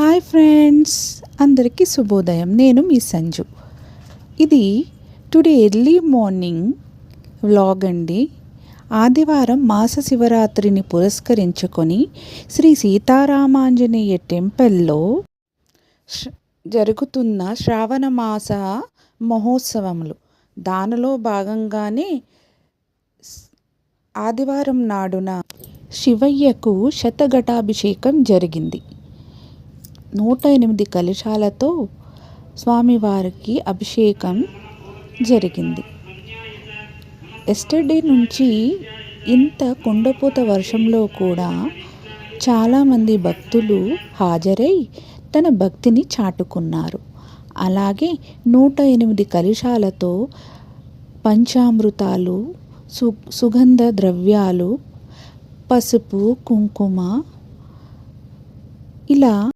Hi friends, అందరికీ శుభోదయం. నేను మీ సంజు. ఇది టుడే ఎర్లీ మార్నింగ్ వ్లాగ్ అండి. ఆదివారం మాస శివరాత్రిని పురస్కరించుకొని శ్రీ సీతారామాంజనేయ టెంపుల్లో జరుగుతున్న శ్రావణ మాస మహోత్సవములు. దానిలో భాగంగానే ఆదివారం నాడున శివయ్యకు శతఘటాభిషేకం జరిగింది. 108 కలశాలతో స్వామివారికి అభిషేకం జరిగింది. ఎస్టర్డే నుంచి ఇంత కుండపోత వర్షంలో కూడా చాలామంది భక్తులు హాజరై తన భక్తిని చాటుకున్నారు. అలాగే 108 కలశాలతో పంచామృతాలు, సుగంధ ద్రవ్యాలు, పసుపు, కుంకుమ ఇలా